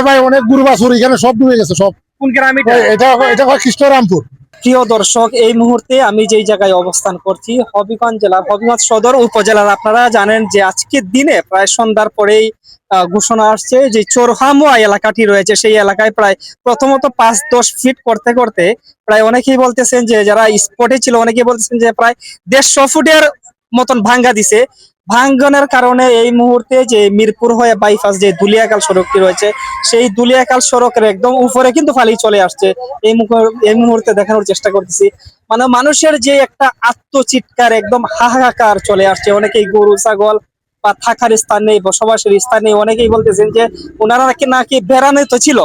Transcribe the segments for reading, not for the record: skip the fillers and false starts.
ভাই অনেক গরু বাছুর এখানে সব ডুবে গেছে সব। কোন গ্রামে এটা এটা কৃষ্ণরামপুর। প্রিয় দর্শক, এই মুহূর্তে আমি যেই জায়গায় অবস্থান করছি হবিগঞ্জ জেলার হবিগঞ্জ সদর উপজেলার। আপনারা জানেন যে আজকের দিনে প্রায় সন্ধ্যার পরেই ঘোষণা আসছে যে চোরহামুয়া এলাকাটি রয়েছে, সেই এলাকায় প্রায় প্রথমত 5-10 ফিট করতে করতে প্রায় অনেকেই বলতেছেন যে যারা স্পটে ছিল অনেকেই বলতেছেন যে প্রায় 150 ফুটের মতন ভাঙ্গা দিছে। ভাঙ্গনের কারণে এই মুহূর্তে যে মিরপুর হয়ে বাইপাস যে দুলিয়াকাল সড়কটি রয়েছে, সেই দুলিয়াকাল সড়কের একদম উপরে কিন্তু ফালি চলে আসছে। এই মুহূর্তে দেখানোর চেষ্টা করতেছি, মানে মানুষের যে একটা আত্মচিৎকার, একদম হাহাকার চলে আসছে। অনেকেই গরু ছাগল বা থাকার স্থান নেই, বসবাসের স্থান নেই। অনেকেই বলতেছেন যে ওনারা নাকি বেড়ানো তো ছিল,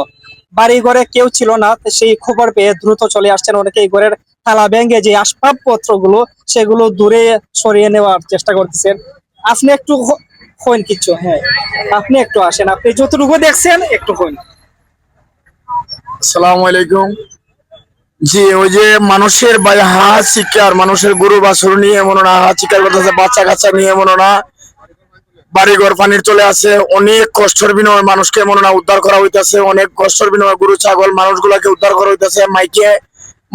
বাড়ি ঘরে কেউ ছিল না, তো সেই খবর পেয়ে দ্রুত চলে আসছেন। অনেকেই ঘরের থালা ভেঙে যে আসবাবপত্র গুলো সেগুলো দূরে সরিয়ে নেওয়ার চেষ্টা করতেছেন। আপনি একটু হইন কিচ্ছু, হ্যাঁ আপনি একটু আসেন, আপনি যতটুকু দেখছেন একটু হইন। আসসালামু আলাইকুম। জি, ওই যে মানুষের হাহা চিৎকার, মানুষের গরু বাছুর নিয়ে মনে না হাহা চিৎকার করতেছে, বাচ্চা কাচ্চা নিয়ে মনে না বাড়িঘর পানির চলে আছে। অনেক কষ্টের বিনিময়ে মানুষকে মনে না উদ্ধার করা হইতেছে, অনেক কষ্টের বিনিময়ে গরু ছাগল মানুষগুলাকে উদ্ধার করা হইতেছে। মাইকে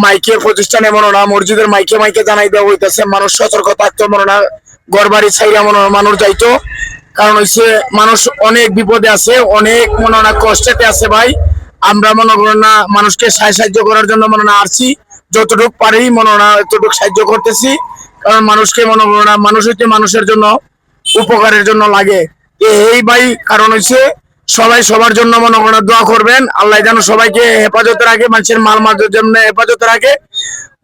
মাইকে প্রতিষ্ঠানে মনে না মসজিদের মাইকে মাইকে জানাই দেওয়া হইতেছে মানুষ সতর্ক থাকতো, মনে না ঘর বাড়ি ছাইরা মনে মানুষ যাইতো। কারণ হচ্ছে মানুষ অনেক বিপদে আছে, অনেক মনে না কষ্টেতে আছে ভাই। আমরা মনে করেন না মানুষকে সাহায্য করার জন্য মনে না আসছি, যতটুকু পারি মনে না এতটুকু সাহায্য করতেছি। কারণ মানুষকে মনে করেন না মানুষ হচ্ছে মানুষের জন্য উপকারের জন্য লাগে। এই ভাই কারণ হচ্ছে সবাই সবার জন্য মনে করেন দোয়া করবেন, আল্লাহ যেন সবাইকে হেফাজতে রাখে, মানুষের মাল মালের জন্য হেফাজতে রাখে।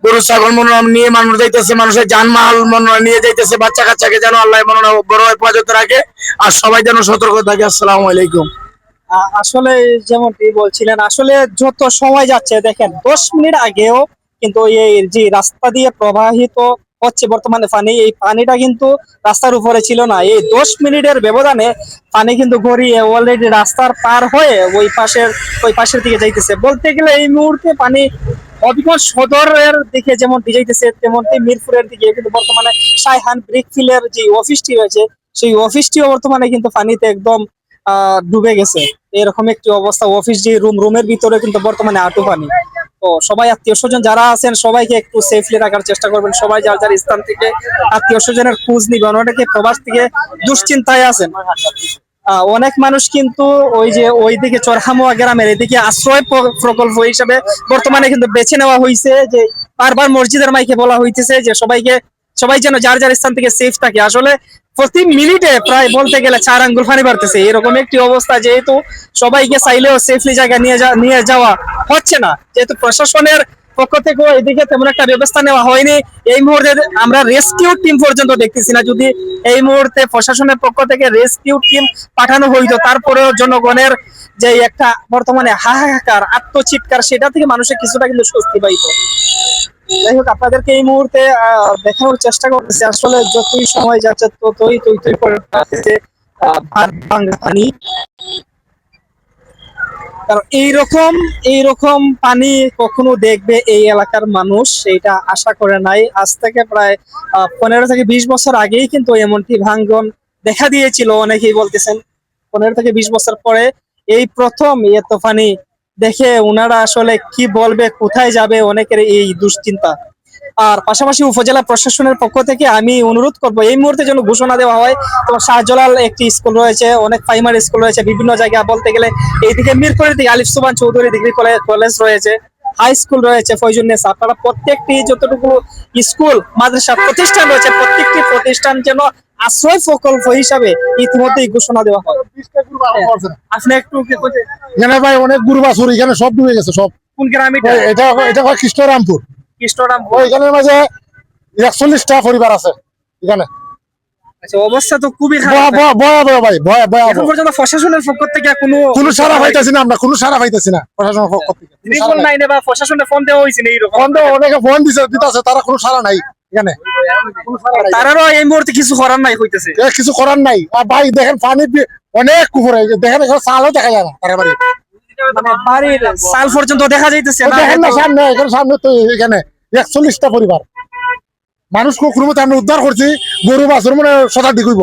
গরু ছাগল মনোরম নিয়ে মানুষ যাইতেছে, মানুষের যানমাল মনোরম নিয়ে যাইতেছে, বাচ্চা কাচ্চাকে যেন আল্লাহ মনোরম বড় হেফাজতে রাখে, আর সবাই যেন সতর্ক থাকে। আসসালামু আলাইকুম। আসলে যেমনটি বলছিলেন, আসলে যত সময় যাচ্ছে দেখেন 10 মিনিট আগেও কিন্তু এই যে রাস্তা দিয়ে প্রবাহিত হচ্ছে বর্তমানে পানি, এই পানিটা কিন্তু রাস্তার উপরে ছিল না। এই 10 মিনিটের ব্যবধানে পানি কিন্তু গড়িয়ে অলরেডি রাস্তার পার হয়ে ওই পাশের দিকে যাইতেছে। বলতে গেলে এই মুহূর্তে পানি হবিগঞ্জ সদরের দিকে যেমন যাইতেছে, তেমনটি মিরপুরের দিকে কিন্তু বর্তমানে সাইহান ব্রিকফিলের যে অফিসটি রয়েছে, সেই অফিসটিও বর্তমানে কিন্তু পানিতে একদম ডুবে গেছে। এরকম একটি অবস্থা। অফিস যে রুমের ভিতরে কিন্তু বর্তমানে হাঁটু পানি। তো সবাই আত্মীয় স্বজন যারা আছেন সবাইকে একটু সেফলি রাখার চেষ্টা করবেন। সবাই যার যার স্থান থেকে আত্মীয় স্বজনের খোঁজ নিবেন। অনেকে প্রবাস থেকে দুশ্চিন্তায় আছেন। অনেক মানুষ কিন্তু ওই যে ওইদিকে চরহামুয়া গ্রামের এদিকে আশ্রয় প্রকল্প হিসাবে বর্তমানে কিন্তু বেছে নেওয়া হয়েছে, যে বারবার মসজিদের মাইকে বলা হইতেছে যে সবাই যেন যার যার স্থান থেকে সেফ থাকে। আসলে প্রতি মিনিটে প্রায় বলতে গেলে 4 আঙ্গুল পানি বাড়তেছে, এরকম একটি অবস্থা। যেহেতু সবাইকে চাইলেও সেফলি জায়গায় নিয়ে যাওয়া হচ্ছে না, যেহেতু প্রশাসনের পক্ষ থেকেও এদিকে তেমন একটা ব্যবস্থা নেওয়া হয়নি। এই মুহূর্তে আমরা রেস্কিউ টিম পর্যন্ত দেখতেছি না। যদি এই মুহূর্তে প্রশাসনের পক্ষ থেকে রেস্কিউ টিম পাঠানো হইতো, তারপরেও জনগণের যে একটা বর্তমানে হাহাকার আত্মচিৎকার, সেটা থেকে মানুষের কিছুটা কিন্তু স্বস্তি পাইতো। যাই হোক, আপনাদেরকে এই মুহূর্তে দেখানোর চেষ্টা করতেছি। আসলে যতই সময় যাচ্ছে ততই তৈ করে আসছে পানি। কারণ এইরকম পানি কখনো দেখবে এই এলাকার মানুষ এটা আশা করে নাই। আজ থেকে প্রায় 15 থেকে 20 বছর আগেই কিন্তু এমনটি ভাঙ্গন দেখা দিয়েছিল। অনেকেই বলতেছেন 15 থেকে 20 বছর পরে এই প্রথম এত পানি দেখে ওনারা আসলে কি বলবে, কোথায় যাবে, অনেকের এই দুশ্চিন্তা। আর পাশাপাশি উপজেলা প্রশাসনের পক্ষ থেকে আমি অনুরোধ করব এই মুহূর্তে যেন ঘোষণা দেওয়া হয়। তো শাহজালাল একটি স্কুল রয়েছে, অনেক প্রাইমারি স্কুল রয়েছে বিভিন্ন জায়গায়। বলতে গেলে এইদিকে মিরপুরের দিকে আলিফ সুবহান চৌধুরী ডিগ্রি কলেজ রয়েছে, হাই স্কুল রয়েছে ফয়জুন্নেসা। আপনারা প্রত্যেকটি যতটুকু স্কুল মাদ্রাসা প্রতিষ্ঠান রয়েছে, প্রত্যেকটি প্রতিষ্ঠান যেন আশ্রয় প্রকল্প হিসাবে ইতিমধ্যেই ঘোষণা দেওয়া হয়। আপনি একটু এখানে ভাই অনেক গরু বাছুর এখানে সব ডুবে গেছে সব। কোন গ্রামে এটা এটা কৃষ্ণরামপুর। কৃষ্ণরামপুর। এখানের মাঝে 41টা পরিবার আছে এখানে। আচ্ছা, অবস্থা তো খুবই খারাপ। ভয়াবহ ভাই, ভয়াবহ। এখন পর্যন্ত প্রশাসনের পক্ষ থেকে কোনো সাড়া পাইতেছি না, আমরা কোনো সাড়া পাইতেছি না প্রশাসনের পক্ষ থেকে। ত্রিপল নাইনে বা প্রশাসনের ফোন দেওয়া হয়েছে এইরকম। অনেকে ফোন দিতেছে, তারা কোনো সাড়া নাই এখানে। তারারও এই মুহূর্তে কিছু করার নাই হইতেছে, কিছু করার নাই। আর ভাই দেখেন পানি অনেক কুকুর, দেখেন এখানে চালও দেখা যায় না তার বাড়ি, মানে বাড়ির সাল পর্যন্ত দেখা যাইতেছে না। দেখেন না সামনে, এখানে সামনে তো এখানে 41টা পরিবার। মানুষ কোনো মতে আমরা উদ্ধার করছি, গরু বাছুর মানে শতাধিক হইব।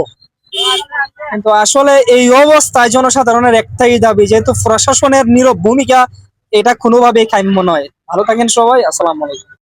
কিন্তু আসলে এই অবস্থায় জনসাধারণের একটাই দাবি, যেহেতু প্রশাসনের নীরব ভূমিকা, এটা কোনোভাবেই কাম্য নয়। ভালো থাকেন সবাই, আসসালামু আলাইকুম।